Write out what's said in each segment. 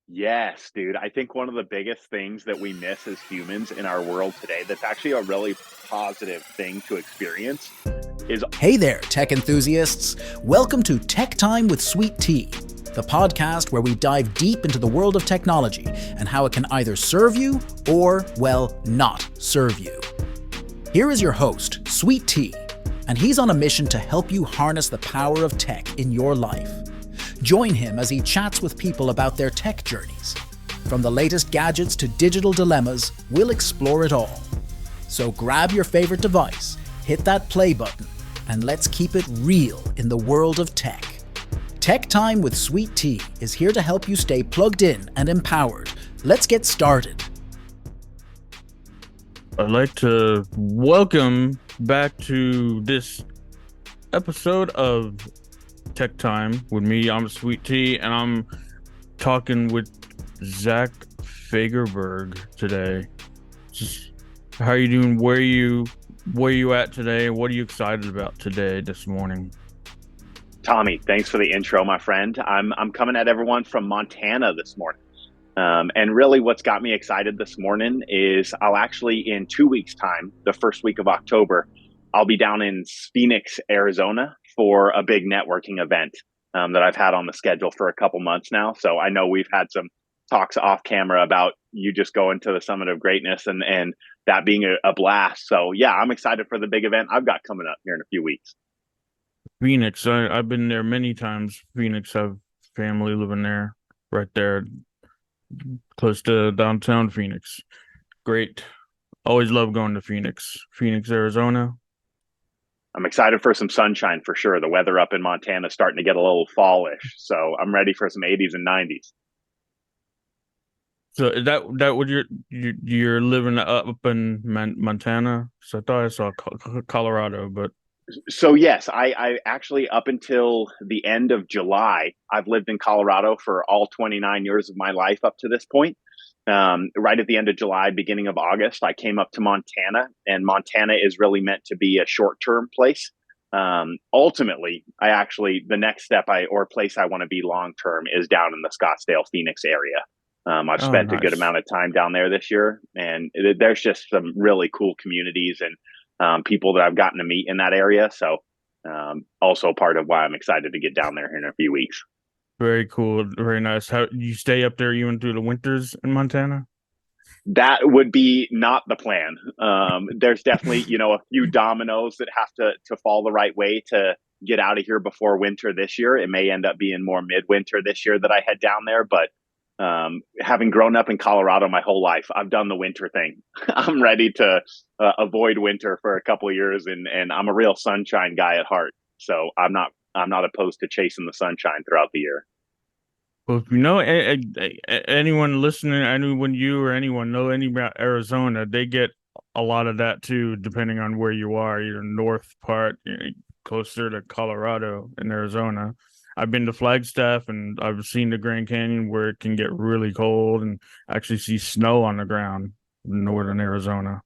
Yes, dude. I think one of the biggest things that we miss as humans in our world today that's actually a really positive thing to experience is Hey there, tech enthusiasts. Welcome to Tech Time with Sweet Tea, the podcast where we dive deep into the world of technology and how it can either serve you or, well, not serve you. Here is your host, Sweet Tea, and he's on a mission to help you harness the power of tech in your life. Join him as he chats with people about their tech journeys. From the latest gadgets to digital dilemmas, we'll explore it all. So grab your favorite device, hit that play button, and let's keep it real in the world of tech. Tech Time with Sweet Tea is here to help you stay plugged in and empowered. Let's get started. I'd like to welcome back to this episode of Tech Time with me. I'm Sweet Tea, and I'm talking with Zach Fagerberg today. How are you doing? Where are you at today? What are you excited about today, this morning? Tommy. Thanks for the intro, my friend. I'm coming at everyone from Montana this morning. And really what's got me excited this morning is I'll actually, in 2 weeks' time, the first week of October, I'll be down in Phoenix, Arizona for a big networking event that I've had on the schedule for a couple months now. So I know we've had some talks off camera about you just going to the Summit of Greatness and that being a blast. So yeah, I'm excited for the big event I've got coming up here in a few weeks. Phoenix. I've been there many times. Phoenix, I have family living there, right there, close to downtown Phoenix. Great. Always love going to Phoenix, Arizona. I'm excited for some sunshine for sure. The weather up in Montana is starting to get a little fallish, so I'm ready for some 80s and 90s. So is that what you're living up in Montana? So I thought I saw Colorado, but So yes, I actually, up until the end of July, I've lived in Colorado for all 29 years of my life up to this point. Right at the end of July, beginning of August, I came up to Montana, and Montana is really meant to be a short-term place. Ultimately, the next step or place I want to be long-term is down in the Scottsdale, Phoenix area. I've oh, spent a good nice. amount of time down there this year, and there's just some really cool communities and people that I've gotten to meet in that area. So also part of why I'm excited to get down there in a few weeks. Very cool, very nice. How you stay up there even through the winters in Montana? That would be not the plan. There's definitely, a few dominoes that have to fall the right way to get out of here before winter this year. It may end up being more midwinter this year that I head down there, but having grown up in Colorado my whole life, I've done the winter thing. I'm ready to avoid winter for a couple of years, and I'm a real sunshine guy at heart. So I'm not opposed to chasing the sunshine throughout the year. Well, if you know anyone listening, anyone you or anyone know any about Arizona, they get a lot of that too, depending on where you are, either north part, closer to Colorado and Arizona. I've been to Flagstaff and I've seen the Grand Canyon where it can get really cold and actually see snow on the ground in northern Arizona.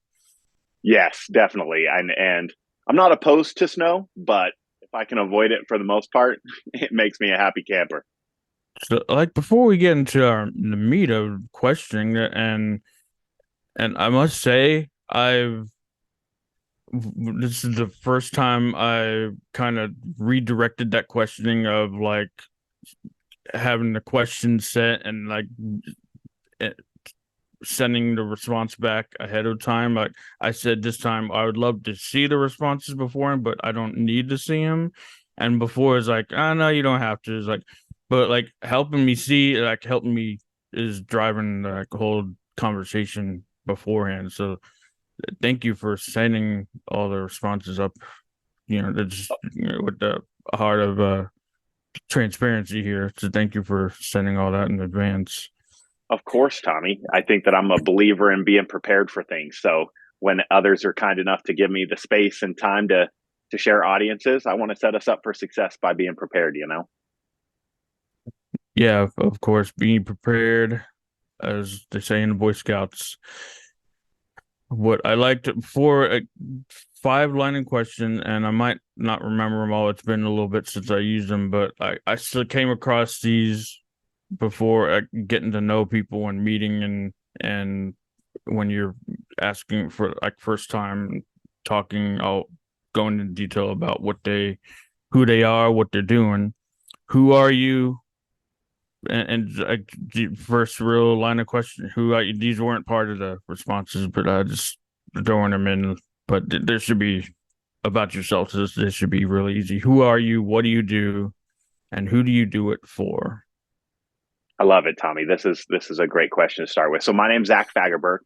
Yes, definitely. And I'm not opposed to snow, but if I can avoid it for the most part, it makes me a happy camper. So, like before we get into the meat of questioning, and I must say, this is the first time I kind of redirected that questioning of like having the question set and like eh, sending the response back ahead of time. Like I said, this time I would love to see the responses before him, but I don't need to see him. And before it's like, oh no, you don't have to. It's like, but like helping me is driving the whole conversation beforehand. So thank you for sending all the responses up. That's with the heart of transparency here. So thank you for sending all that in advance. Of course, Tommy. I think that I'm a believer in being prepared for things. So when others are kind enough to give me the space and time to share audiences, I want to set us up for success by being prepared. Yeah, of course, being prepared, as they say in the Boy Scouts. What I liked for a 5-line question, and I might not remember them all. It's been a little bit since I used them, but I still came across these before getting to know people and meeting and when you're asking for like first time talking, I'll go into detail about who they are, what they're doing, who are you, and like the first real line of question, who are you? These weren't part of the responses, but I just throwing them in. But there should be about yourself. So this should be really easy. Who are you? What do you do? And who do you do it for? I love it, Tommy. This is a great question to start with. So my name's Zach Fagerberg.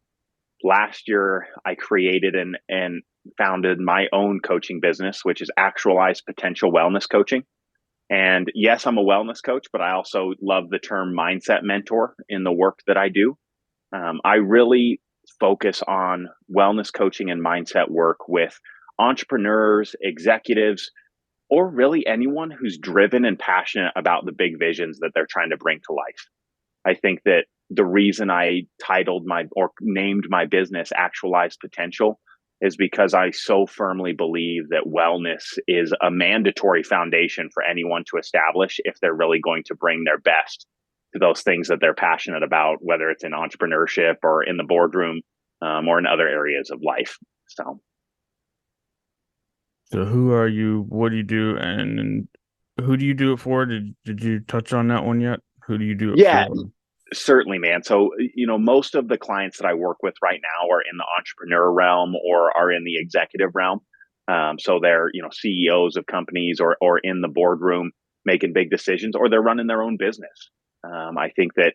Last year, I created and founded my own coaching business, which is Actualized Potential Wellness Coaching. And yes, I'm a wellness coach, but I also love the term mindset mentor in the work that I do. I really focus on wellness coaching and mindset work with entrepreneurs, executives, or really anyone who's driven and passionate about the big visions that they're trying to bring to life. I think that the reason I titled my or named my business Actualized Potential is because I so firmly believe that wellness is a mandatory foundation for anyone to establish if they're really going to bring their best to those things that they're passionate about, whether it's in entrepreneurship or in the boardroom, or in other areas of life. So, So who are you? What do you do? And who do you do it for? Did you touch on that one yet? Who do you do it yeah, for? certainly, man. So, most of the clients that I work with right now are in the entrepreneur realm or are in the executive realm. So they're, CEOs of companies or in the boardroom making big decisions, or they're running their own business. I think that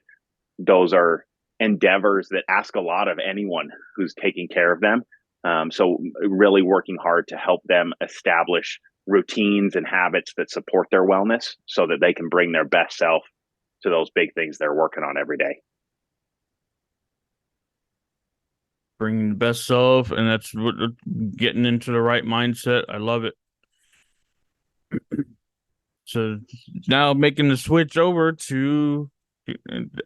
those are endeavors that ask a lot of anyone who's taking care of them. So really working hard to help them establish routines and habits that support their wellness so that they can bring their best self to those big things they're working on every day. Bringing the best self, and that's what getting into the right mindset. I love it. So now making the switch over to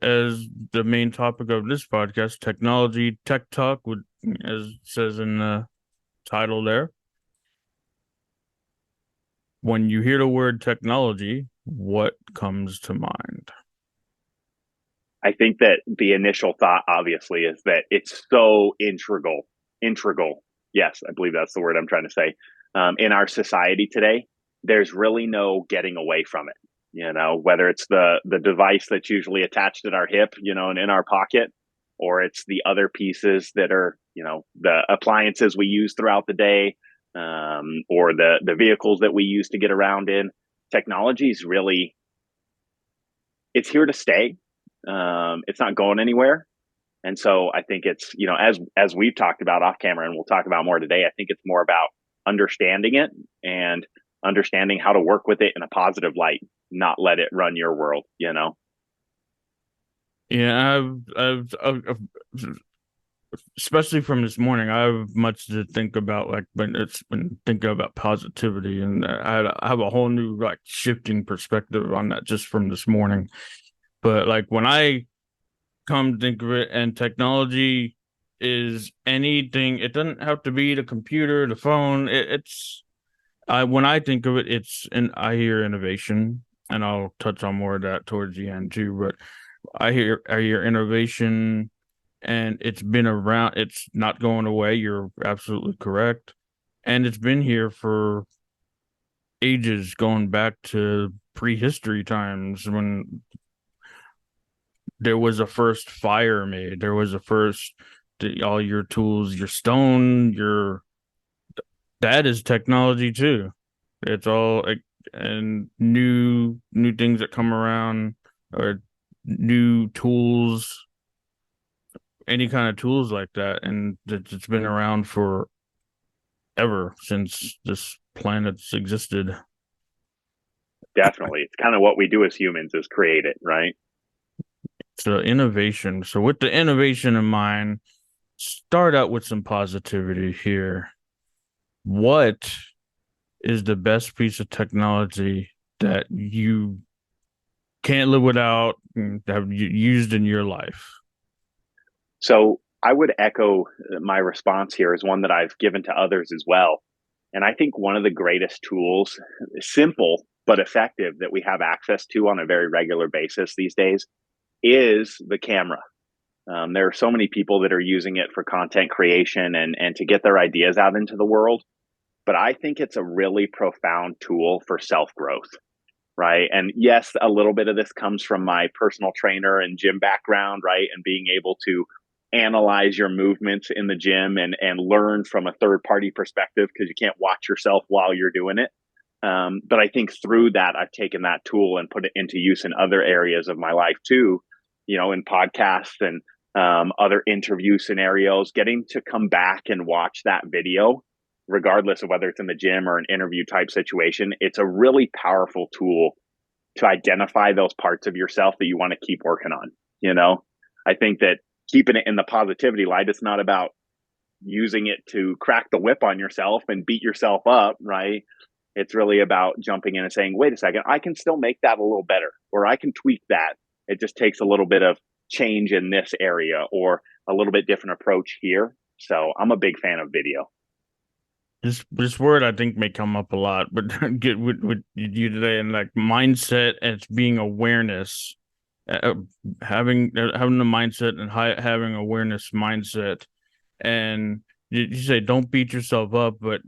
as the main topic of this podcast, technology, tech talk, with as it says in the title there. When you hear the word technology, what comes to mind? I think that the initial thought, obviously, is that it's so integral. Yes, I believe that's the word I'm trying to say. In our society today, there's really no getting away from it. Whether it's the device that's usually attached at our hip, and in our pocket, or it's the other pieces that are, the appliances we use throughout the day, or the vehicles that we use to get around in. Technology is really, it's here to stay. It's not going anywhere. And so I think it's, as we've talked about off camera, and we'll talk about more today, I think it's more about understanding it and understanding how to work with it in a positive light, not let it run your world. Yeah, I've especially from this morning, I have much to think about. Like when it's been thinking about positivity, and I have a whole new like shifting perspective on that just from this morning. But like when I come to think of it, and technology is anything, it doesn't have to be the computer, the phone. It's I when I think of it, and I hear innovation, and I'll touch on more of that towards the end too. But I hear innovation, and it's been around. It's not going away. You're absolutely correct, and it's been here for ages, going back to prehistory times when there was a first fire made. There was a first all your tools, your stone, your that is technology too. It's all like, and new things that come around, or new tools, any kind of tools like that, and it's been around for ever since this planet's existed. Definitely. It's kind of what we do as humans is create it, right? So innovation. So with the innovation in mind, start out with some positivity here. What is the best piece of technology that you can't live without and have used in your life? So I would echo my response here is one that I've given to others as well. And I think one of the greatest tools, simple, but effective that we have access to on a very regular basis these days is the camera. There are so many people that are using it for content creation and to get their ideas out into the world. But I think it's a really profound tool for self growth, right? And yes, a little bit of this comes from my personal trainer and gym background, right? And being able to analyze your movements in the gym and learn from a third party perspective because you can't watch yourself while you're doing it. But I think through that, I've taken that tool and put it into use in other areas of my life too, in podcasts and other interview scenarios, getting to come back and watch that video, regardless of whether it's in the gym or an interview type situation. It's a really powerful tool to identify those parts of yourself that you want to keep working on. I think that keeping it in the positivity light, it's not about using it to crack the whip on yourself and beat yourself up, right? It's really about jumping in and saying, wait a second, I can still make that a little better, or I can tweak that. It just takes a little bit of change in this area or a little bit different approach here. So I'm a big fan of video. This word I think may come up a lot, but get with you today, and like mindset and it's being awareness, having the mindset and having awareness mindset, and you say don't beat yourself up, but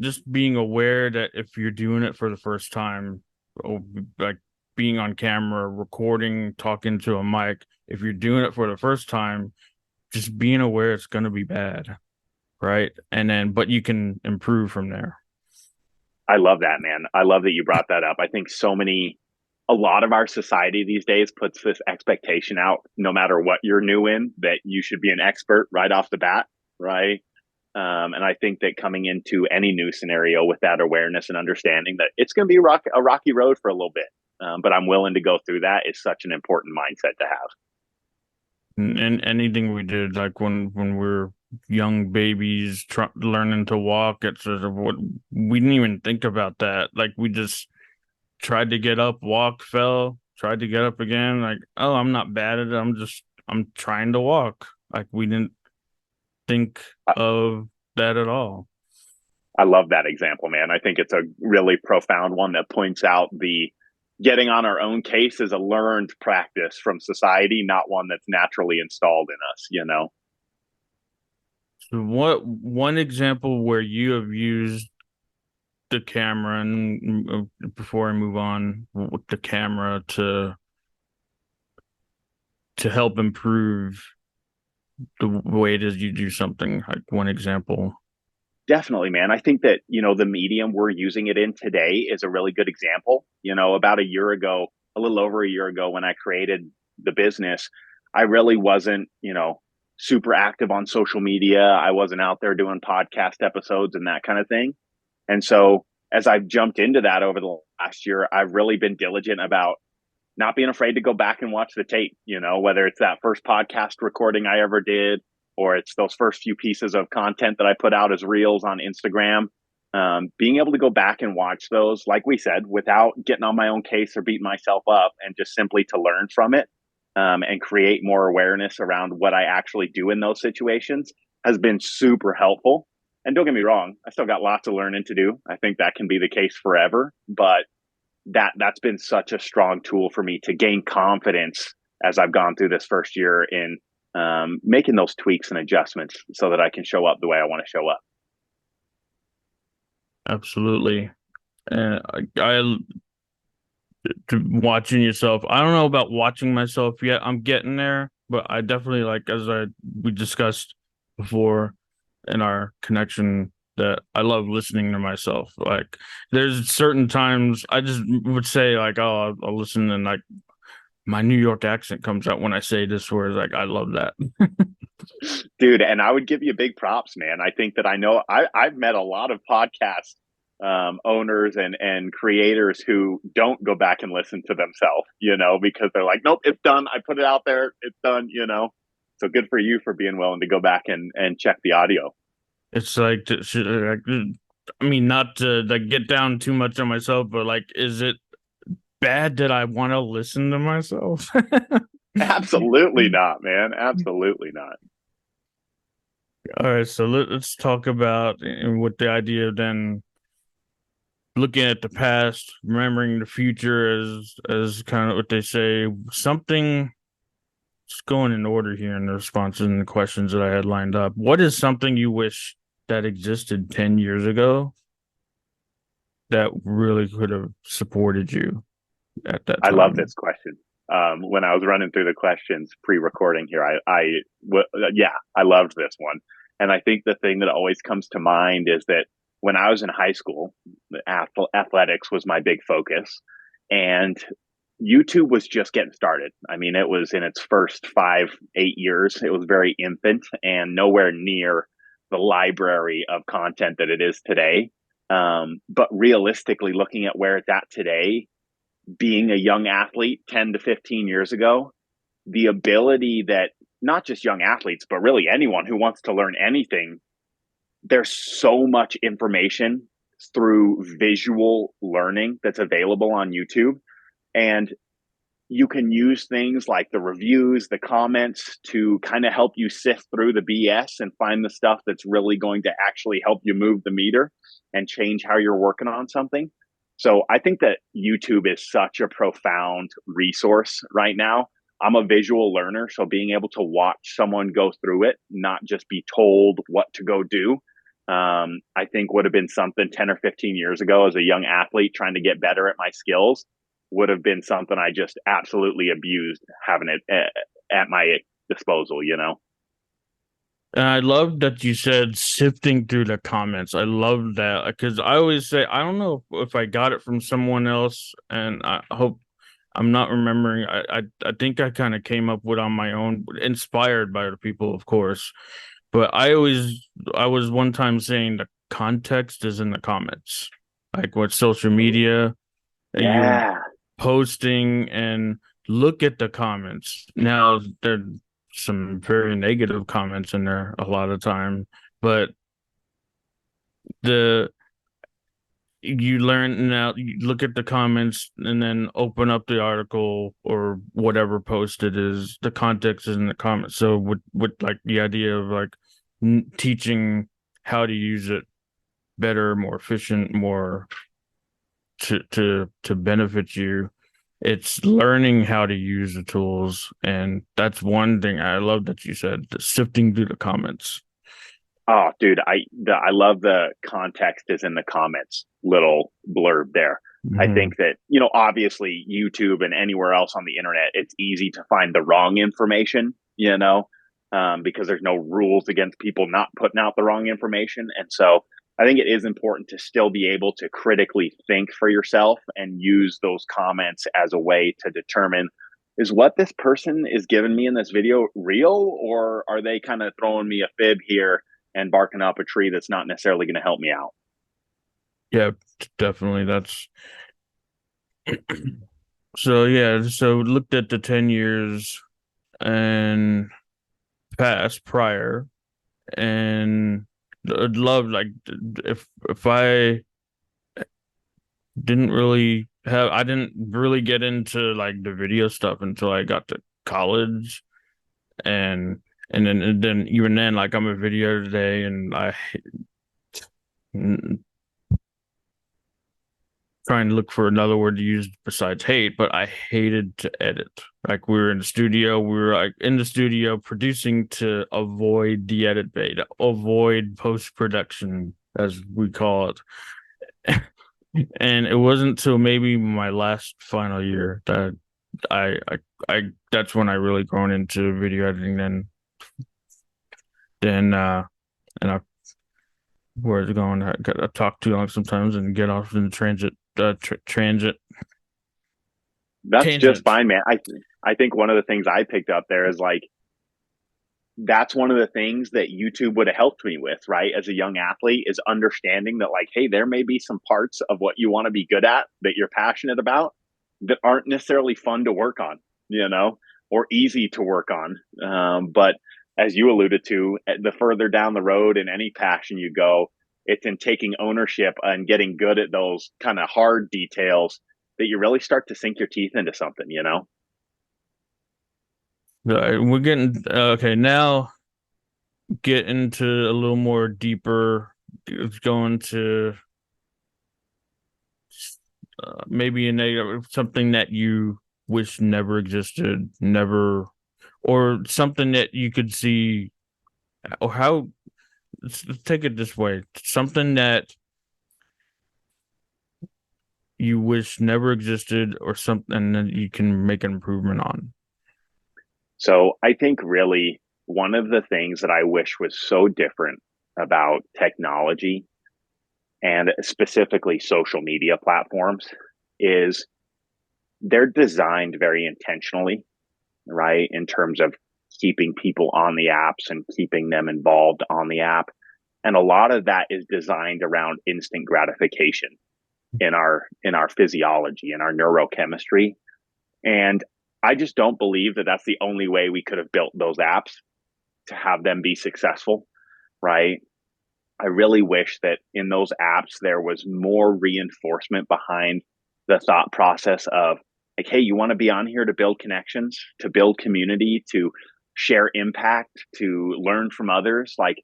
just being aware that if you're doing it for the first time, like being on camera, recording, talking to a mic, if you're doing it for the first time, just being aware it's going to be bad. Right. And then, but you can improve from there. I love that, man. I love that you brought that up. I think a lot of our society these days puts this expectation out, no matter what you're new in, that you should be an expert right off the bat. Right. And I think that coming into any new scenario with that awareness and understanding that it's going to be a rocky road for a little bit, but I'm willing to go through that is such an important mindset to have. And anything we did, like when we're young babies learning to walk, it's sort of what we didn't even think about that. Like we just tried to get up, walk, fell, tried to get up again. Like, oh, I'm not bad at it. I'm trying to walk. Like we didn't think of that at all. I love that example, man. I think it's a really profound one that points out the getting on our own case is a learned practice from society, not one that's naturally installed in us, So what one example where you have used the camera, and before I move on, with the camera to help improve the way it is you do something, like one example? Definitely, man. I think that, the medium we're using it in today is a really good example. About a year ago, a little over a year ago, when I created the business, I really wasn't, super active on social media. I wasn't out there doing podcast episodes and that kind of thing. And so as I've jumped into that over the last year, I've really been diligent about not being afraid to go back and watch the tape, whether it's that first podcast recording I ever did, or it's those first few pieces of content that I put out as reels on Instagram. Being able to go back and watch those, like we said, without getting on my own case or beating myself up, and just simply to learn from it and create more awareness around what I actually do in those situations has been super helpful. And don't get me wrong, I still got lots of learning to do. I think that can be the case forever, but that's been such a strong tool for me to gain confidence as I've gone through this first year in making those tweaks and adjustments so that I can show up the way I want to show up. Absolutely. I watching yourself, I don't know about watching myself yet. I'm getting there, but I definitely, like, as we discussed before in our connection, that I love listening to myself. Like there's certain times I just would say like, oh, I'll listen, and like my New York accent comes out when I say this word. Like I love that. Dude, and I would give you big props, man. I think that I've met a lot of podcast owners and creators who don't go back and listen to themselves, because they're like, nope, it's done. I put it out there. It's done, So good for you for being willing to go back and check the audio. It's like, I mean, not to like get down too much on myself, but like, is it bad that I want to listen to myself? Absolutely not, man. Absolutely not. All right, so let's talk about with the idea then looking at the past, remembering the future, as kind of what they say. Something, just going in order here in the responses and the questions that I had lined up. What is something you wish that existed 10 years ago that really could have supported you at that I love time? this question. When I was running through the questions pre-recording here, yeah, I loved this one. And I think the thing that always comes to mind is that when I was in high school, athletics was my big focus, and YouTube was just getting started. I mean, it was in its first 5, 8 years. It was very infant and nowhere near the library of content that it is today. But realistically, looking at where it's at today, being a young athlete 10 to 15 years ago, the ability that not just young athletes, but really anyone who wants to learn anything, there's so much information through visual learning that's available on YouTube. And you can use things like the reviews, the comments to kind of help you sift through the BS and find the stuff that's really going to actually help you move the meter and change how you're working on something. So I think that YouTube is such a profound resource right now. I'm a visual learner, so being able to watch someone go through it, not just be told what to go do, I think would have been something 10 or 15 years ago as a young athlete trying to get better at my skills would have been something I just absolutely abused having it at my disposal, you know? And I love that you said sifting through the comments. I love that because I always say, I don't know if I got it from someone else, and I hope I'm not remembering. I think I kind of came up with on my own, inspired by the people, of course. But I was one time saying the context is in the comments, like what social media you're Yeah. posting, and look at the comments. Now there are some very negative comments in there a lot of time, but the you learn now, you look at the comments and then open up the article or whatever post it is, the context is in the comments. So with like the idea of like teaching how to use it better, more efficient, more to benefit you, it's learning how to use the tools. And that's one thing I love that you said, sifting through the comments. Oh, dude, I love the context is in the comments little blurb there. I Mm-hmm. think that, obviously YouTube and anywhere else on the internet, it's easy to find the wrong information, because there's no rules against people not putting out the wrong information. And so I think it is important to still be able to critically think for yourself and use those comments as a way to determine, is what this person is giving me in this video real, or are they kind of throwing me a fib here and barking up a tree that's not necessarily going to help me out? Yeah, definitely. That's so yeah. So looked at the 10 years and past prior, and I'd love like if I didn't really get into like the video stuff until I got to college, and and then even then, like I'm a video today, and I trying to look for another word to use besides hate, but I hated to edit. Like we were like in the studio producing to avoid the edit bay, to avoid post production, as we call it. And it wasn't until maybe my last final year that I, I, I that's when I really grown into video editing. Then, and I where's it going? I got to talk too long sometimes and get off in the transit That's just tangent. fine, man. I think one of the things I picked up there is like that's one of the things that YouTube would have helped me with, right? As a young athlete, is understanding that, like, hey, there may be some parts of what you want to be good at that you're passionate about that aren't necessarily fun to work on, or easy to work on. But as you alluded to, the further down the road in any passion you go, it's in taking ownership and getting good at those kind of hard details that you really start to sink your teeth into something. We're getting okay now. Get into a little more deeper. It's going to maybe a negative, something that you wish never existed, never, or something that you could see, or how, let's take it this way, something that you wish never existed, or something that you can make an improvement on. So I think really one of the things that I wish was so different about technology and specifically social media platforms is they're designed very intentionally, right? In terms of keeping people on the apps and keeping them involved on the app. And a lot of that is designed around instant gratification in our physiology, in our neurochemistry. And I just don't believe that that's the only way we could have built those apps to have them be successful, right? I really wish that in those apps there was more reinforcement behind the thought process of like, hey, you want to be on here to build connections, to build community, to share impact, to learn from others. Like,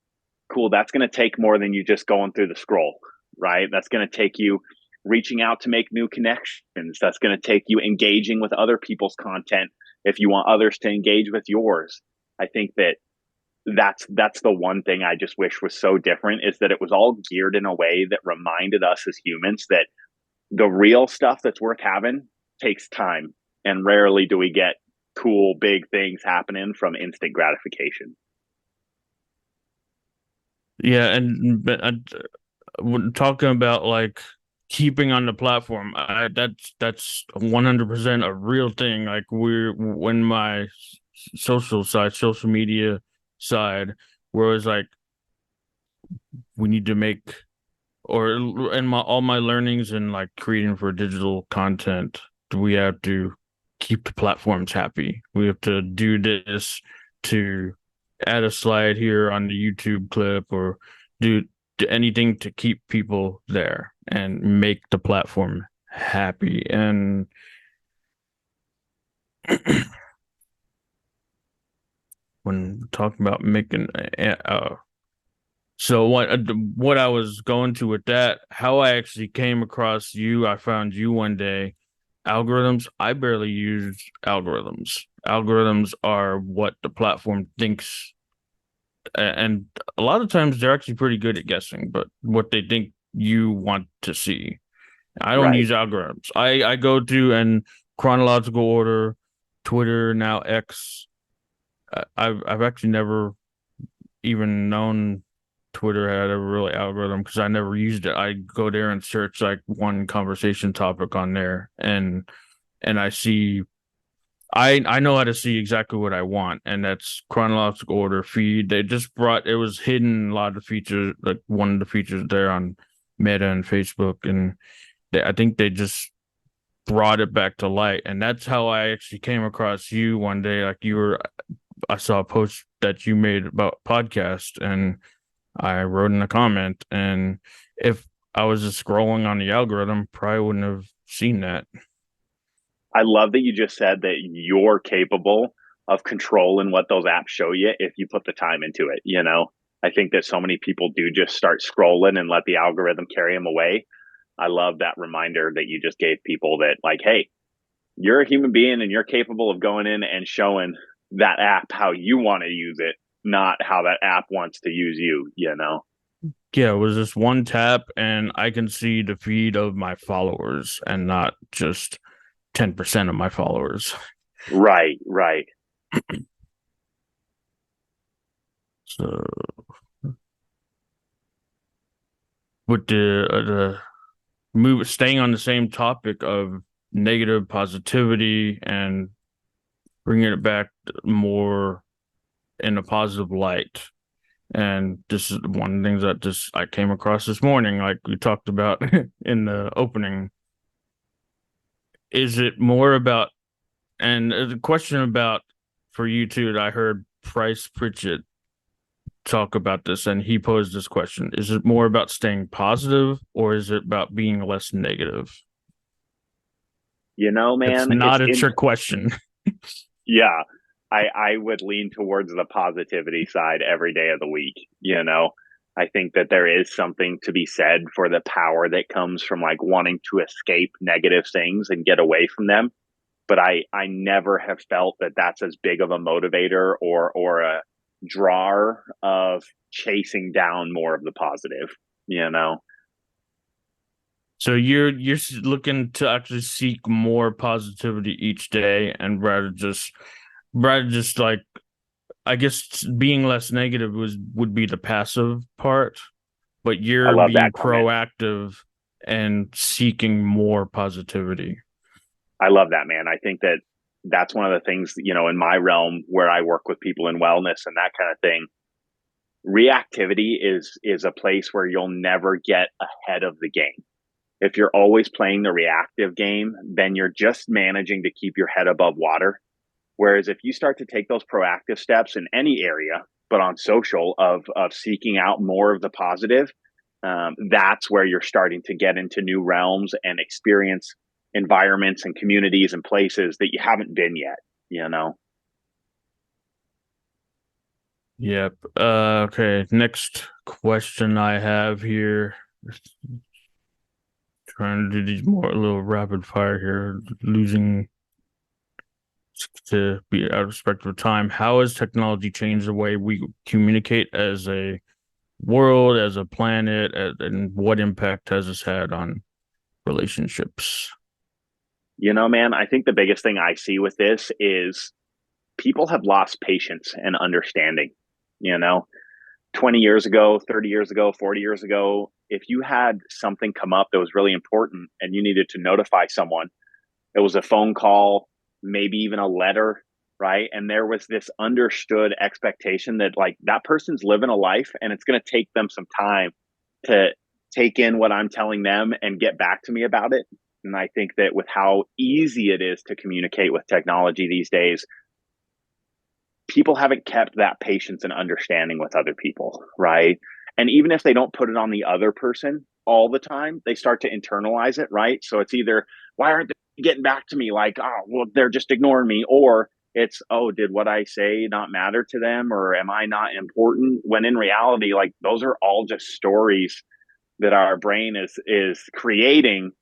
cool, that's going to take more than you just going through the scroll, right? That's going to take you reaching out to make new connections. That's going to take you engaging with other people's content if you want others to engage with yours. I think that's the one thing I just wish was so different, is that it was all geared in a way that reminded us as humans that the real stuff that's worth having takes time, and rarely do we get cool big things happening from instant gratification. Yeah, and but when talking about like keeping on the platform, that's 100% a real thing. Like when my social media side, where it's like we need to make, or in my all my learnings and like creating for digital content, we have to keep the platforms happy. We have to do this to add a slide here on the YouTube clip, or do anything to keep people there and make the platform happy. And when talking about making so what I was going to with that, how I actually came across you, I found you one day. Algorithms, I barely use algorithms. Algorithms are what the platform thinks, and a lot of times they're actually pretty good at guessing, but what they think you want to see. I don't Right. use algorithms. I go to in chronological order, Twitter, now X. I've actually never even known Twitter had a real algorithm because I never used it. I go there and search like one conversation topic on there, and I see, I know how to see exactly what I want, and that's chronological order feed. They just brought, it was hidden, a lot of the features, like one of the features there on Meta and Facebook, and I think they just brought it back to light. And that's how I actually came across you one day. Like I saw a post that you made about podcast, and I wrote in a comment, and if I was just scrolling on the algorithm, probably wouldn't have seen that. I love that you just said that you're capable of controlling what those apps show you if you put the time into it. I think that so many people do just start scrolling and let the algorithm carry them away. I love that reminder that you just gave people that, like, hey, you're a human being and you're capable of going in and showing that app how you want to use it, not how that app wants to use you. Yeah, it was just one tap, and I can see the feed of my followers and not just 10% of my followers. Right, right. So, with the move, staying on the same topic of negative positivity and bringing it back more in a positive light. And this is one of the things that just I came across this morning, like we talked about in the opening. Is it more about, and the question about for you too, that I heard Price Pritchett talk about this, and he posed this question: is it more about staying positive, or is it about being less negative? It's Man, not a trick question. yeah, I would lean towards the positivity side every day of the week. I think that there is something to be said for the power that comes from like wanting to escape negative things and get away from them. But I never have felt that that's as big of a motivator or a drawer of chasing down more of the positive, you know? So you're looking to actually seek more positivity each day, and rather just like, I guess being less negative would be the passive part, but I you're love being that comment. proactive and seeking more positivity. I love that, man. I think that that's one of the things, you know, in my realm where I work with people in wellness and that kind of thing. Reactivity is a place where you'll never get ahead of the game. If you're always playing the reactive game, then you're just managing to keep your head above water. Whereas if you start to take those proactive steps in any area, but on social of seeking out more of the positive, that's where you're starting to get into new realms and experience environments and communities and places that you haven't been yet, you know? Yep. Okay. Next question I have here. Trying to do these more a little rapid fire here, losing to be out of respect of time. How has technology changed the way we communicate as a world, as a planet, and what impact has this had on relationships? You know, man, I think the biggest thing I see with this is people have lost patience and understanding. You know, 20 years ago, 30 years ago, 40 years ago, if you had something come up that was really important and you needed to notify someone, it was a phone call, maybe even a letter, right? And there was this understood expectation that like that person's living a life and it's going to take them some time to take in what I'm telling them and get back to me about it. And I think that with how easy it is to communicate with technology these days, people haven't kept that patience and understanding with other people, right? And even if they don't put it on the other person all the time, they start to internalize it, right? So it's either, why aren't they getting back to me? Like, oh, well, they're just ignoring me. Or it's, oh, did what I say not matter to them? Or am I not important? When in reality, like those are all just stories that our brain is creating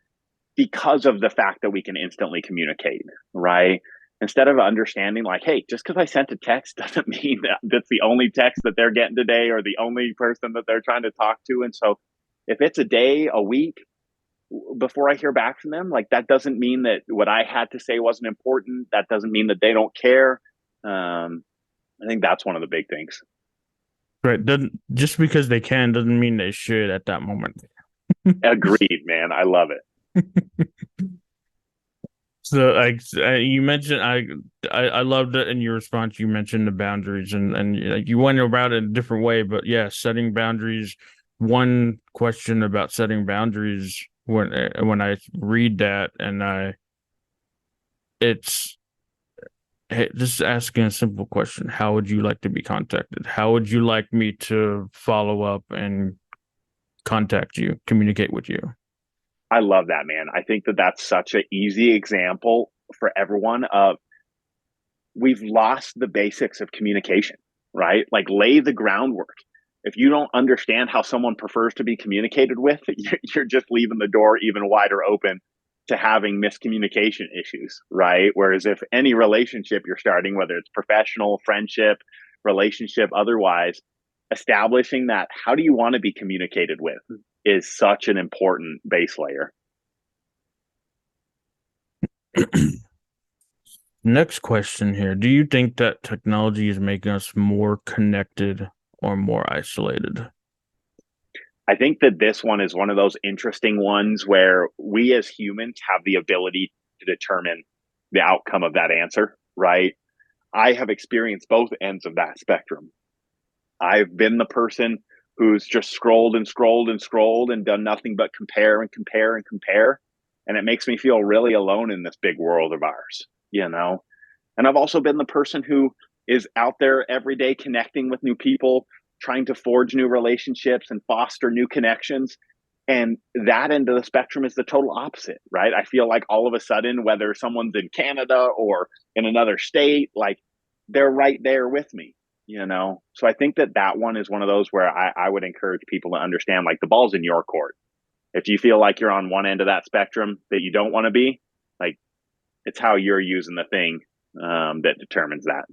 because of the fact that we can instantly communicate, right? Instead of understanding like, hey, just because I sent a text doesn't mean that that's the only text that they're getting today or the only person that they're trying to talk to. And so if it's a day, a week before I hear back from them, like that doesn't mean that what I had to say wasn't important. That doesn't mean that they don't care. I think that's one of the big things. Right. Doesn't just because they can doesn't mean they should at that moment. Agreed, man. I love it. So, like you mentioned, I loved it in your response. You mentioned the boundaries, and like you went about it a different way, but yeah, setting boundaries. One question about setting boundaries when I read that, and it's hey, just asking a simple question: how would you like to be contacted? How would you like me to follow up and contact you, communicate with you? I love that, man. I think that that's such an easy example for everyone of we've lost the basics of communication, right? Like lay the groundwork. If you don't understand how someone prefers to be communicated with, you're just leaving the door even wider open to having miscommunication issues, right? Whereas if any relationship you're starting, whether it's professional, friendship, relationship, otherwise, establishing that how do you want to be communicated with is such an important base layer. Next question here. Do you think that technology is making us more connected or more isolated? I think that this one is one of those interesting ones where we as humans have the ability to determine the outcome of that answer, right? I have experienced both ends of that spectrum. I've been the person who's just scrolled and scrolled and scrolled and done nothing but compare and compare and compare. And it makes me feel really alone in this big world of ours, you know? And I've also been the person who is out there every day connecting with new people, trying to forge new relationships and foster new connections. And that end of the spectrum is the total opposite, right? I feel like all of a sudden, whether someone's in Canada or in another state, like they're right there with me. So I think that one is one of those where I would encourage people to understand, like, the ball's in your court. If you feel like you're on one end of that spectrum that you don't want to be, like, it's how you're using the thing that determines that.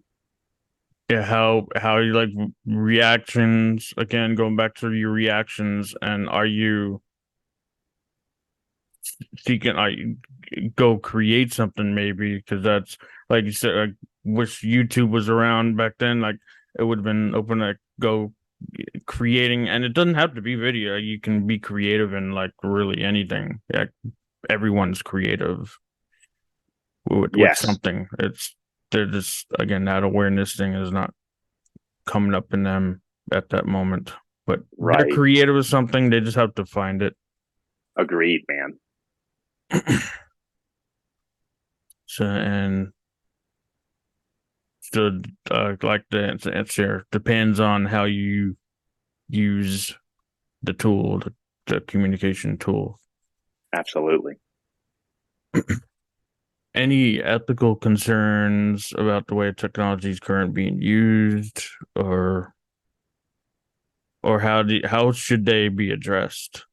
Yeah, how you like reactions, again, going back to your reactions, and are you seeking, go create something, maybe, because that's, like you said, like, wish YouTube was around back then, like it would have been open to go creating. And it doesn't have to be video, you can be creative in like really anything. Yeah, everyone's creative with Yes, something. It's, they're just, again, that awareness thing is not coming up in them at that moment, but they're right. creative with something, they just have to find it. Agreed, man. So, and so, like the answer depends on how you use the tool, the communication tool. Absolutely. Any ethical concerns about the way technology is currently being used, or how should they be addressed?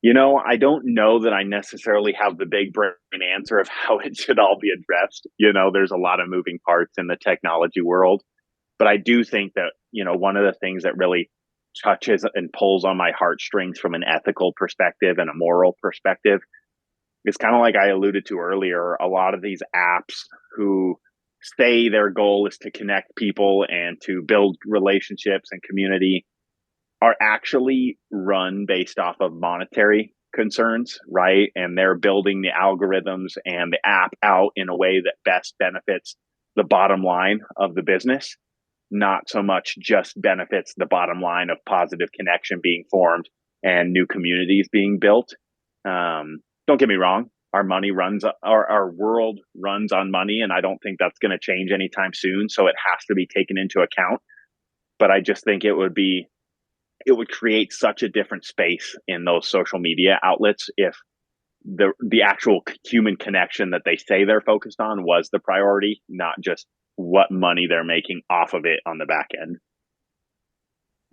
I don't know that I necessarily have the big brain answer of how it should all be addressed. There's a lot of moving parts in the technology world, but I do think that, one of the things that really touches and pulls on my heartstrings from an ethical perspective and a moral perspective, it's kind of like I alluded to earlier. A lot of these apps who say their goal is to connect people and to build relationships and community are actually run based off of monetary concerns, right? And they're building the algorithms and the app out in a way that best benefits the bottom line of the business, not so much just benefits the bottom line of positive connection being formed and new communities being built. Don't get me wrong. Our world runs on money, and I don't think that's going to change anytime soon. So it has to be taken into account. But I just think it would create such a different space in those social media outlets if the actual human connection that they say they're focused on was the priority, not just what money they're making off of it on the back end.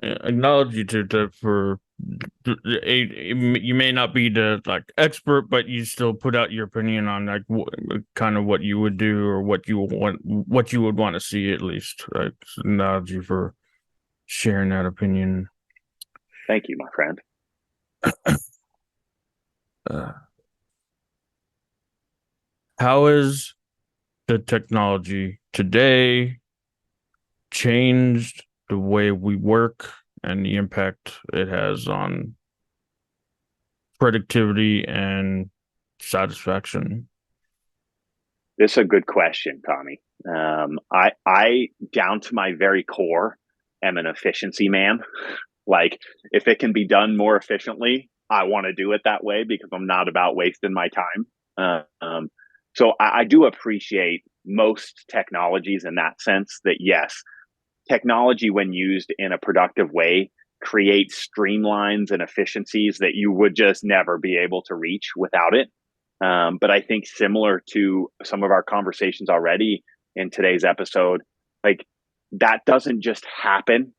Yeah, acknowledge you for you may not be the like expert, but you still put out your opinion on like kind of what you would do, or what you would want to see, at least. Right? So acknowledge you for sharing that opinion. Thank you, my friend. Uh, how is the technology today changed the way we work and the impact it has on productivity and satisfaction? This is a good question, Tommy. I down to my very core am an efficiency man. Like, if it can be done more efficiently, I want to do it that way because I'm not about wasting my time. So I do appreciate most technologies in that sense, that yes, technology, when used in a productive way, creates streamlines and efficiencies that you would just never be able to reach without it. But I think, similar to some of our conversations already in today's episode, like, that doesn't just happen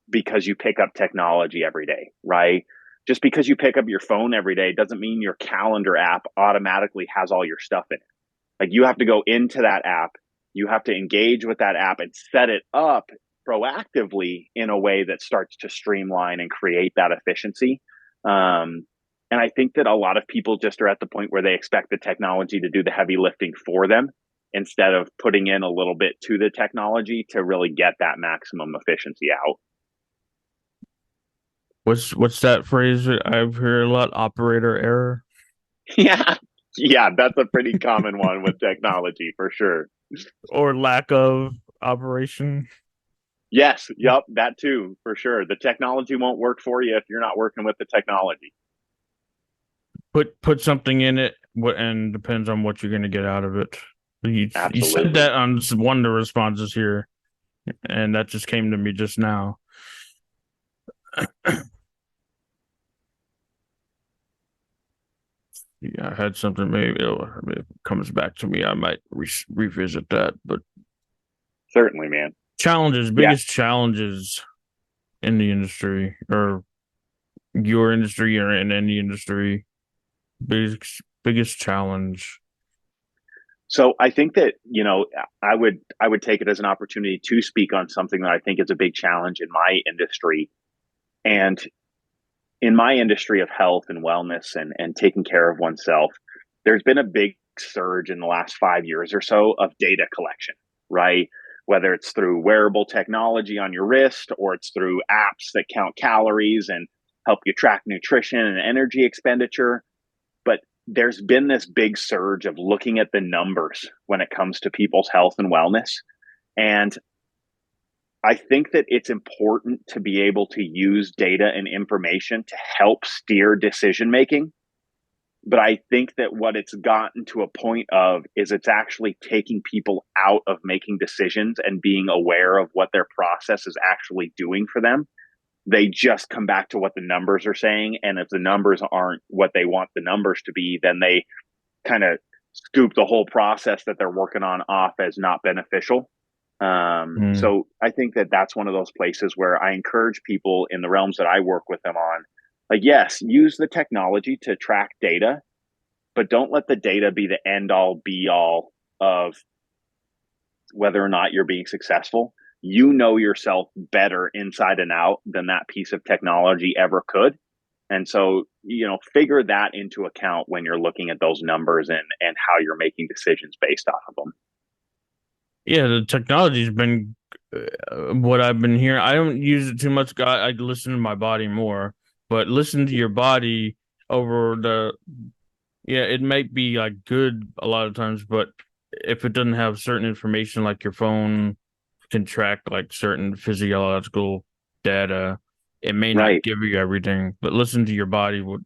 because you pick up technology every day, right? Just because you pick up your phone every day doesn't mean your calendar app automatically has all your stuff in it. Like, you have to go into that app, you have to engage with that app and set it up proactively in a way that starts to streamline and create that efficiency. And I think that a lot of people just are at the point where they expect the technology to do the heavy lifting for them, instead of putting in a little bit to the technology to really get that maximum efficiency out. What's that phrase I've heard a lot? Operator error. Yeah. Yeah, that's a pretty common one with technology, for sure. Or lack of operation. Yes, yep, that too, for sure. The technology won't work for you if you're not working with the technology. Put something in it, and depends on what you're going to get out of it. You said Absolutely. that on one of the responses here, and that just came to me just now. Yeah, I had something. Maybe if it comes back to me, I might revisit that. But Certainly, man. Yeah. biggest challenges in the industry, or your industry, or in any industry. Biggest challenge. So I think that, I would take it as an opportunity to speak on something that I think is a big challenge in my industry. And in my industry of health and wellness and taking care of oneself, there's been a big surge in the last 5 years or so of data collection, right? Whether it's through wearable technology on your wrist, or it's through apps that count calories and help you track nutrition and energy expenditure. But there's been this big surge of looking at the numbers when it comes to people's health and wellness. And I think that it's important to be able to use data and information to help steer decision making. But I think that what it's gotten to a point of is it's actually taking people out of making decisions and being aware of what their process is actually doing for them. They just come back to what the numbers are saying. And if the numbers aren't what they want the numbers to be, then they kind of scoop the whole process that they're working on off as not beneficial. Mm. So I think that that's one of those places where I encourage people in the realms that I work with them on, like, yes, use the technology to track data, but don't let the data be the end all be all of whether or not you're being successful. You know yourself better inside and out than that piece of technology ever could. And so, figure that into account when you're looking at those numbers and how you're making decisions based off of them. Yeah, the technology's been what I've been hearing. I don't use it too much. I listen to my body more, but listen to your body over the. Yeah, it might be like good a lot of times, but if it doesn't have certain information, like your phone can track like certain physiological data, it may not Right. give you everything. But listen to your body, what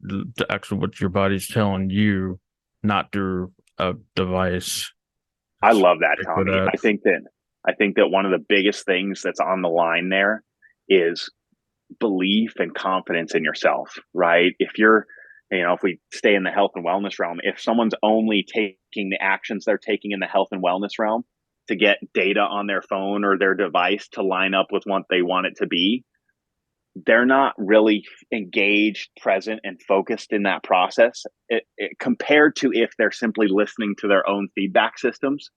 your body's telling you, not through a device. I love that, Stick with Tommy. that. I think that one of the biggest things that's on the line there is belief and confidence in yourself, right? If we stay in the health and wellness realm, if someone's only taking the actions they're taking in the health and wellness realm to get data on their phone or their device to line up with what they want it to be, they're not really engaged, present, and focused in that process, compared to if they're simply listening to their own feedback systems.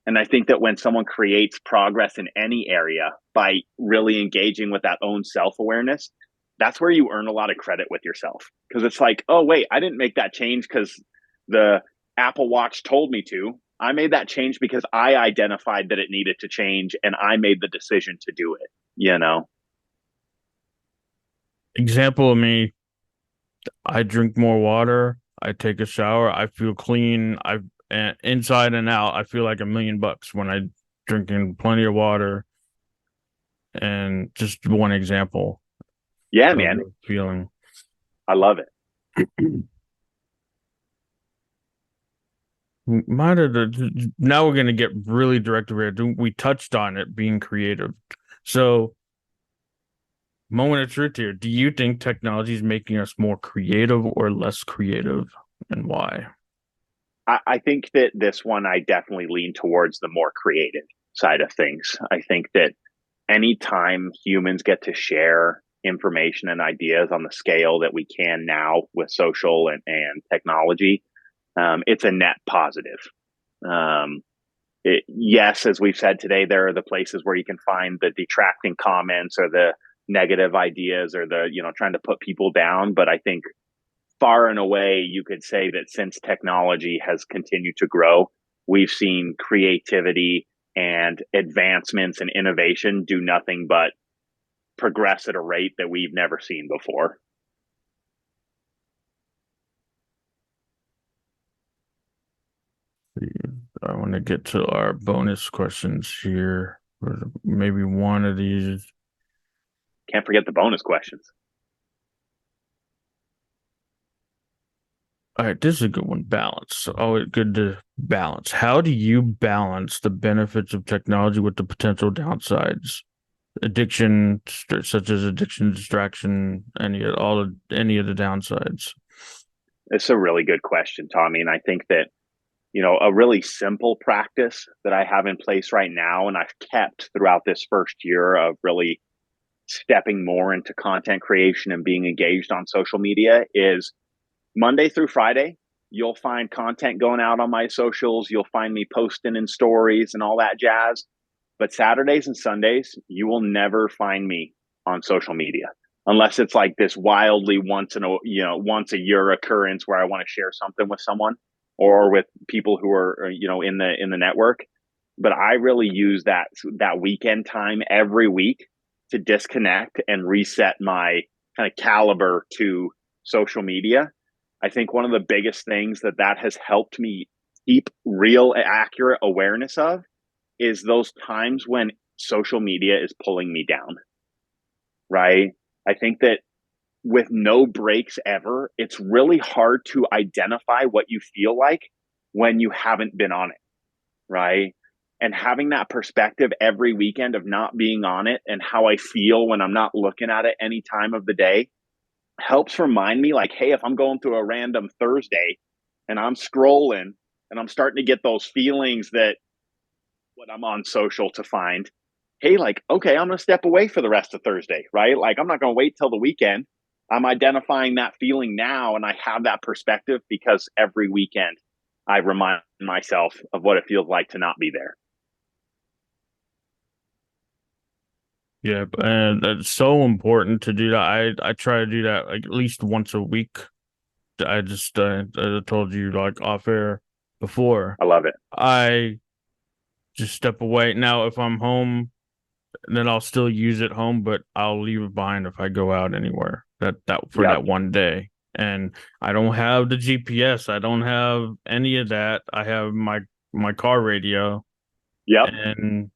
And I think that when someone creates progress in any area by really engaging with that own self awareness, that's where you earn a lot of credit with yourself. Because it's like, oh, wait, I didn't make that change because the Apple Watch told me to. I made that change because I identified that it needed to change and I made the decision to do it, you know? Example of me, I drink more water. I take a shower. I feel clean. Inside and out. I feel like $1,000,000 when I drinking plenty of water. And just one example Yeah, of man. the feeling. I love it. Now we're gonna get really directed here. We touched on it being creative. So, moment of truth here. Do you think technology is making us more creative or less creative, and why? I think that this one, I definitely lean towards the more creative side of things. I think that anytime humans get to share information and ideas on the scale that we can now with social and technology, it's a net positive. Um, yes, as we've said today, there are the places where you can find the detracting comments or the negative ideas or the, trying to put people down. But I think far and away, you could say that since technology has continued to grow, we've seen creativity and advancements and innovation do nothing but progress at a rate that we've never seen before. I want to get to our bonus questions here. Or maybe one of these. Can't forget the bonus questions. All right, this is a good one. Balance. Always good to balance. How do you balance the benefits of technology with the potential downsides? Addiction, such as addiction, distraction, any of the downsides. It's a really good question, Tommy. And I think that a really simple practice that I have in place right now, and I've kept throughout this first year of really stepping more into content creation and being engaged on social media is Monday through Friday. You'll find content going out on my socials. You'll find me posting in stories and all that jazz. But Saturdays and Sundays, you will never find me on social media unless it's like this wildly once a year occurrence where I want to share something with someone or with people who are in the network. But I really use that weekend time every week to disconnect and reset my kind of caliber to social media. I think one of the biggest things that has helped me keep real, accurate awareness of is those times when social media is pulling me down, right? I think that with no breaks ever, it's really hard to identify what you feel like when you haven't been on it, right? And having that perspective every weekend of not being on it and how I feel when I'm not looking at it any time of the day helps remind me like, hey, if I'm going through a random Thursday and I'm scrolling and I'm starting to get those feelings that what I'm on social to find, hey, like, okay, I'm going to step away for the rest of Thursday, right? Like, I'm not going to wait till the weekend. I'm identifying that feeling now, and I have that perspective because every weekend I remind myself of what it feels like to not be there. Yeah, and it's so important to do that. I try to do that like at least once a week. I told you like off air before. I love it. I just step away. Now, if I'm home, then I'll still use it home, but I'll leave it behind if I go out anywhere that one day. And I don't have the GPS. I don't have any of that. I have my car radio. Yep. And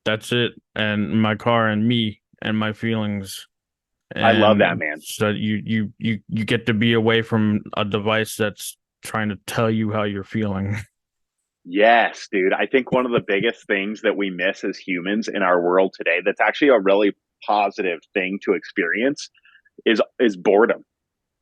that's it. And my car and me and my feelings. And I love that, man. So you get to be away from a device that's trying to tell you how you're feeling. Yes, dude. I think one of the biggest things that we miss as humans in our world today that's actually a really positive thing to experience is boredom,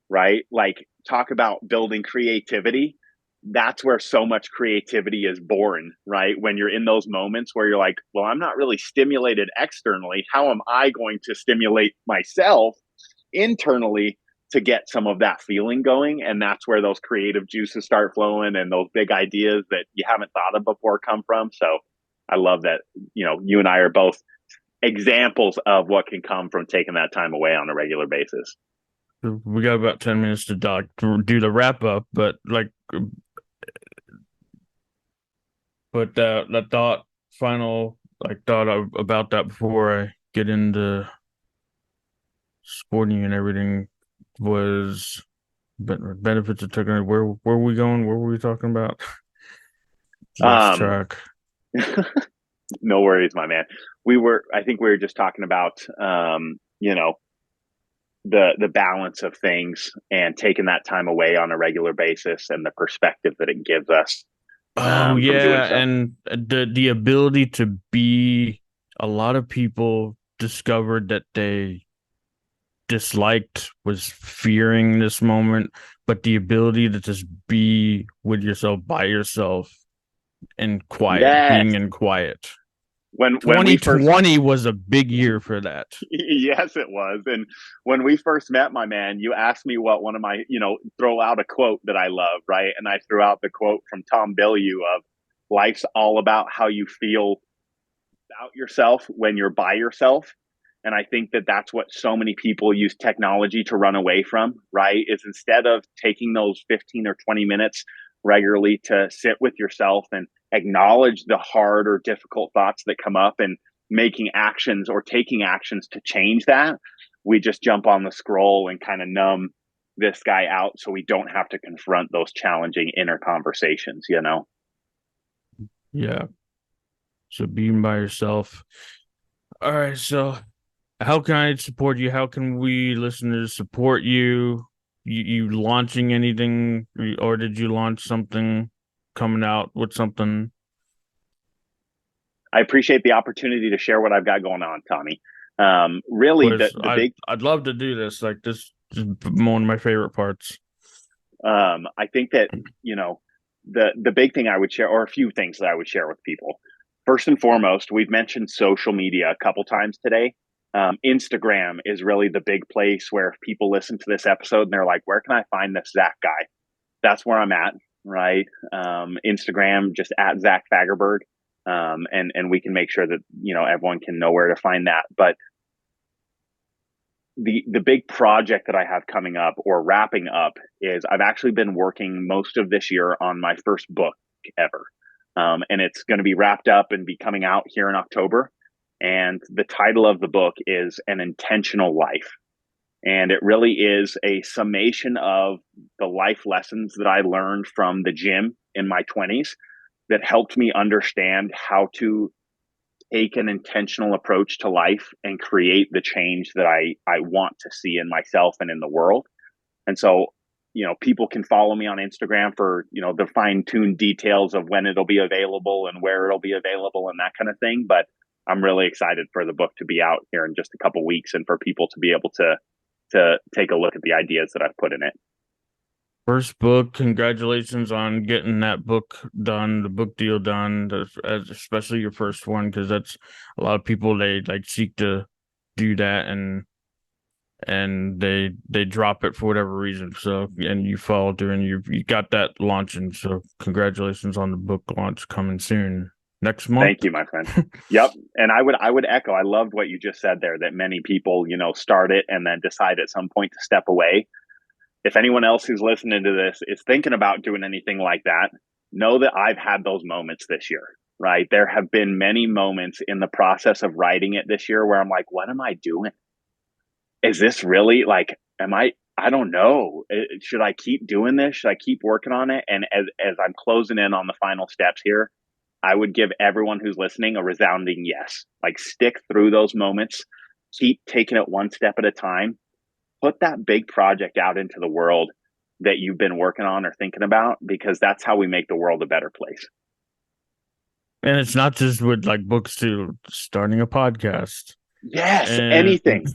right? Like talk about building creativity. That's where so much creativity is born, right? When you're in those moments where you're like, well, I'm not really stimulated externally. How am I going to stimulate myself internally to get some of that feeling going? And that's where those creative juices start flowing and those big ideas that you haven't thought of before come from. So I love that, you and I are both examples of what can come from taking that time away on a regular basis. We got about 10 minutes to do the wrap up, but that final thought about that before I get into sporting and everything was benefits of technology. Where were we going? What were we talking about? Lost track. No worries, my man. I think we were just talking about, the balance of things and taking that time away on a regular basis and the perspective that it gives us. Oh yeah, from doing so. And the ability to be. A lot of people discovered that they disliked was fearing this moment, but the ability to just be with yourself by yourself and quiet, Yes. being in quiet. When 2020 was a big year for that. Yes, it was. And when we first met, my man, you asked me what one of my, throw out a quote that I love, right? And I threw out the quote from Tom Bilyeu of life's all about how you feel about yourself when you're by yourself. And I think that that's what so many people use technology to run away from, right? Is instead of taking those 15 or 20 minutes regularly to sit with yourself and acknowledge the hard or difficult thoughts that come up and making actions or taking actions to change that, we just jump on the scroll and kind of numb this guy out so we don't have to confront those challenging inner conversations, Yeah. So being by yourself. All right. So how can I support you? How can we listeners support you? You launching anything, or did you launch something, coming out with something? I appreciate the opportunity to share what I've got going on, Tommy. Really, I'd love to do this. Like this is one of my favorite parts. I think that the big thing I would share, or a few things that I would share with people. First and foremost, we've mentioned social media a couple times today. Instagram is really the big place where if people listen to this episode and they're like, where can I find this Zach guy? That's where I'm at, right? Instagram, just at Zach Fagerberg. And we can make sure that, everyone can know where to find that. But the big project that I have coming up or wrapping up is I've actually been working most of this year on my first book ever. And it's going to be wrapped up and be coming out here in October. And the title of the book is An Intentional Life. And it really is a summation of the life lessons that I learned from the gym in my 20s that helped me understand how to take an intentional approach to life and create the change that I want to see in myself and in the world. And so, people can follow me on Instagram for, the fine-tuned details of when it'll be available and where it'll be available and that kind of thing. But I'm really excited for the book to be out here in just a couple weeks and for people to be able to take a look at the ideas that I've put in it. First book, congratulations on getting that book done, the book deal done, especially your first one, because that's a lot of people, they like seek to do that and they drop it for whatever reason. So, and you followed through and you got that launching. So congratulations on the book launch coming soon. Next month. Thank you, my friend. Yep. And I would echo, I loved what you just said there, that many people, start it and then decide at some point to step away. If anyone else who's listening to this is thinking about doing anything like that, know that I've had those moments this year, right? There have been many moments in the process of writing it this year where I'm like, what am I doing? Is this really I don't know. Should I keep doing this? Should I keep working on it? And as I'm closing in on the final steps here, I would give everyone who's listening a resounding yes. Like, stick through those moments, keep taking it one step at a time. Put that big project out into the world that you've been working on or thinking about, because that's how we make the world a better place. And it's not just with like books too, starting a podcast. Yes, anything.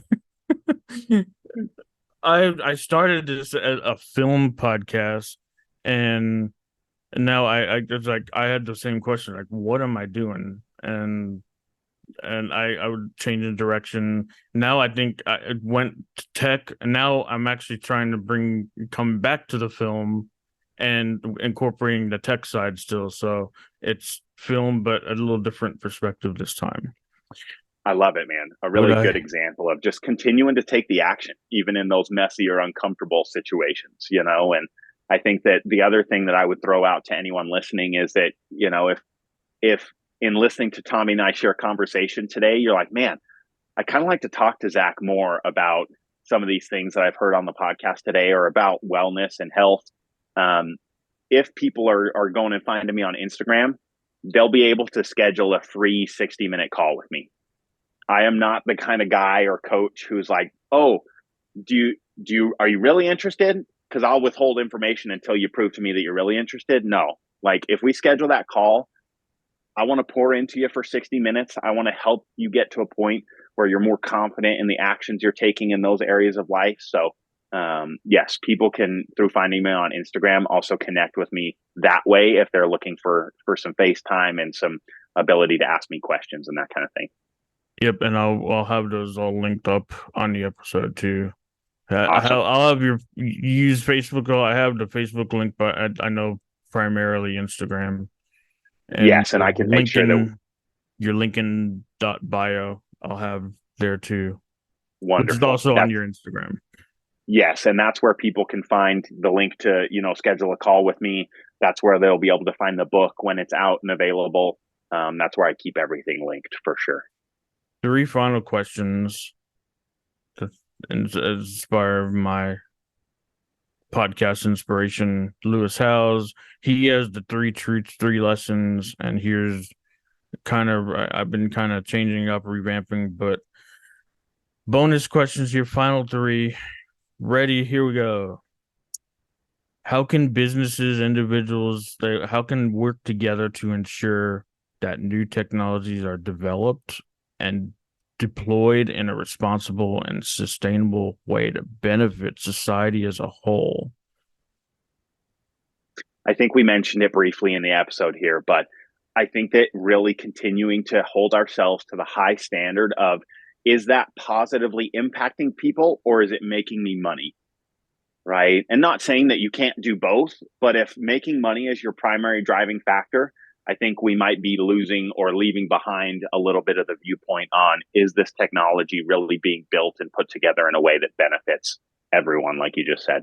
I started this as a film podcast, and now I it's like I had the same question, like, what am I doing? And I would change the direction. Now I think I went to tech, and now I'm actually trying to come back to the film and incorporating the tech side still. So it's film, but a little different perspective this time. I love it, man. A really good example of just continuing to take the action, even in those messy or uncomfortable situations, And I think that the other thing that I would throw out to anyone listening is that, if in listening to Tommy and I share conversation today, you're like, man, I kind of like to talk to Zach more about some of these things that I've heard on the podcast today or about wellness and health. If people are going and finding me on Instagram, they'll be able to schedule a free 60-minute call with me. I am not the kind of guy or coach who's like, oh, are you really interested? Because I'll withhold information until you prove to me that you're really interested. No, like, if we schedule that call, I want to pour into you for 60 minutes. I want to help you get to a point where you're more confident in the actions you're taking in those areas of life. So, yes, people can, through finding me on Instagram, also connect with me that way if they're looking for some FaceTime and some ability to ask me questions and that kind of thing. Yep, and I'll have those all linked up on the episode too. Awesome. I'll have you use Facebook. I have the Facebook link, but I know primarily Instagram. And yes, and I can make sure that your Lincoln bio I'll have there too. Wonderful. Which is also on your Instagram. Yes, and that's where people can find the link to, schedule a call with me. That's where they'll be able to find the book when it's out and available. That's where I keep everything linked for sure. 3 final questions to inspire my podcast inspiration. Lewis Howes, he has the 3 truths, 3 lessons, and here's I've been kind of changing up, revamping, but bonus questions here, final 3. Ready, here we go. How can businesses, individuals, how can work together to ensure that new technologies are developed and deployed in a responsible and sustainable way to benefit society as a whole? I think we mentioned it briefly in the episode here, but I think that really continuing to hold ourselves to the high standard of, is that positively impacting people or is it making me money? Right. And not saying that you can't do both, but if making money is your primary driving factor, I think we might be losing or leaving behind a little bit of the viewpoint on, is this technology really being built and put together in a way that benefits everyone, like you just said?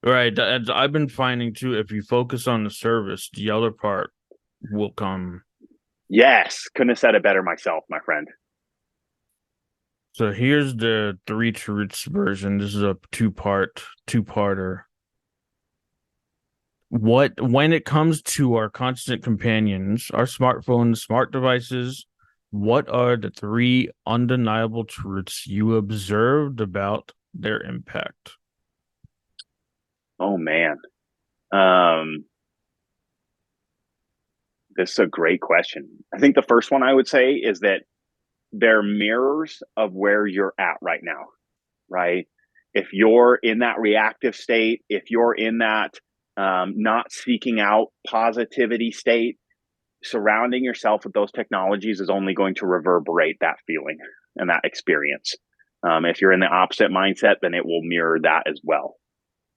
Right. As I've been finding too, if you focus on the service, the other part will come. Yes. Couldn't have said it better myself, my friend. So here's the three truths version. This is a two-parter. When it comes to our constant companions, our smartphones, smart devices, what are the three undeniable truths you observed about their impact? Oh man. This is a great question. I think the first one I would say is that they're mirrors of where you're at right now, right? If you're in that reactive state, if you're in that not seeking out positivity state, surrounding yourself with those technologies is only going to reverberate that feeling and that experience. If you're in the opposite mindset, then it will mirror that as well.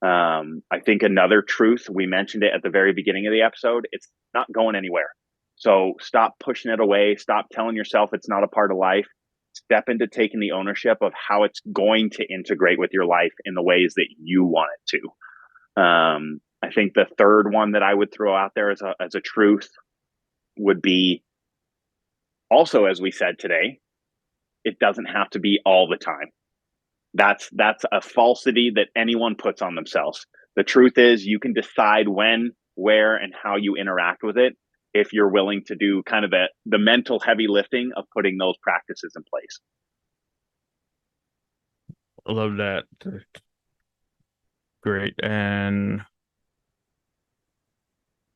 I think another truth, we mentioned it at the very beginning of the episode, it's not going anywhere. So stop pushing it away. Stop telling yourself it's not a part of life. Step into taking the ownership of how it's going to integrate with your life in the ways that you want it to. I think the third one that I would throw out there as a truth would be also, as we said today, it doesn't have to be all the time. That's a falsity that anyone puts on themselves. The truth is you can decide when, where, and how you interact with it if you're willing to do kind of the mental heavy lifting of putting those practices in place. I love that. Great. And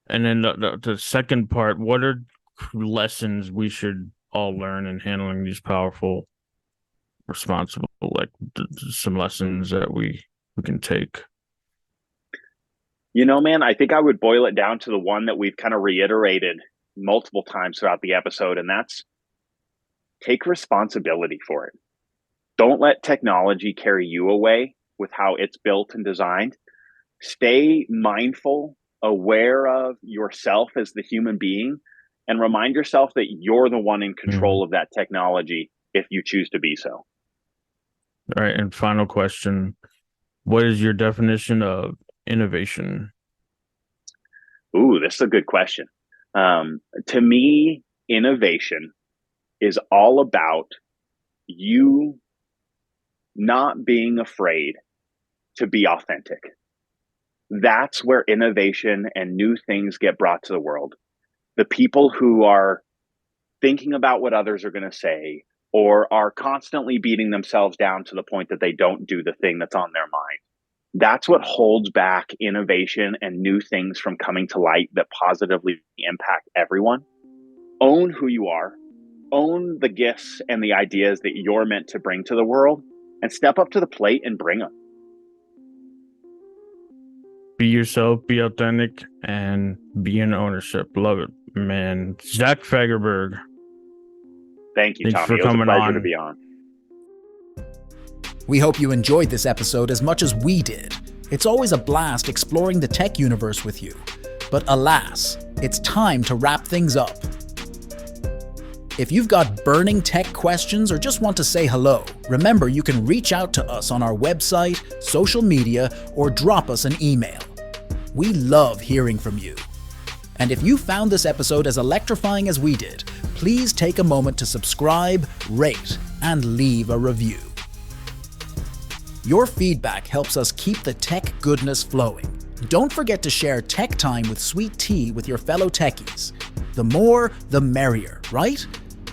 then the second part, what are lessons we should all learn in handling these powerful, responsible, like some lessons that we can take? You know, man, I think I would boil it down to the one that we've kind of reiterated multiple times throughout the episode, and that's take responsibility for it. Don't let technology carry you away with how it's built and designed. Stay mindful, aware of yourself as the human being, and remind yourself that you're the one in control of that technology if you choose to be so. All right. And final question. What is your definition of innovation? Ooh, this is a good question. To me, innovation is all about you not being afraid to be authentic. That's where innovation and new things get brought to the world. The people who are thinking about what others are going to say or are constantly beating themselves down to the point that they don't do the thing that's on their mind. That's what holds back innovation and new things from coming to light that positively impact everyone. Own who you are, own the gifts and the ideas that you're meant to bring to the world, and step up to the plate and bring them. Be yourself, be authentic, and be in ownership. Love it, man. Zach Fagerberg. Thank you, Thanks Tommy. for coming it was a pleasure on. to be on. We hope you enjoyed this episode as much as we did. It's always a blast exploring the tech universe with you. But alas, it's time to wrap things up. If you've got burning tech questions or just want to say hello, remember you can reach out to us on our website, social media, or drop us an email. We love hearing from you. And if you found this episode as electrifying as we did, please take a moment to subscribe, rate, and leave a review. Your feedback helps us keep the tech goodness flowing. Don't forget to share Tech Time with Sweet Tea with your fellow techies. The more, the merrier, right?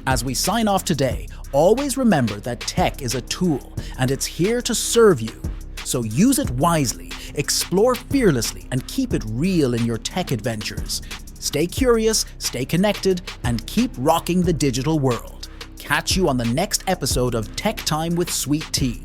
As we sign off today, always remember that tech is a tool and it's here to serve you. So use it wisely, explore fearlessly, and keep it real in your tech adventures. Stay curious, stay connected, and keep rocking the digital world. Catch you on the next episode of Tech Time with Sweet Tea.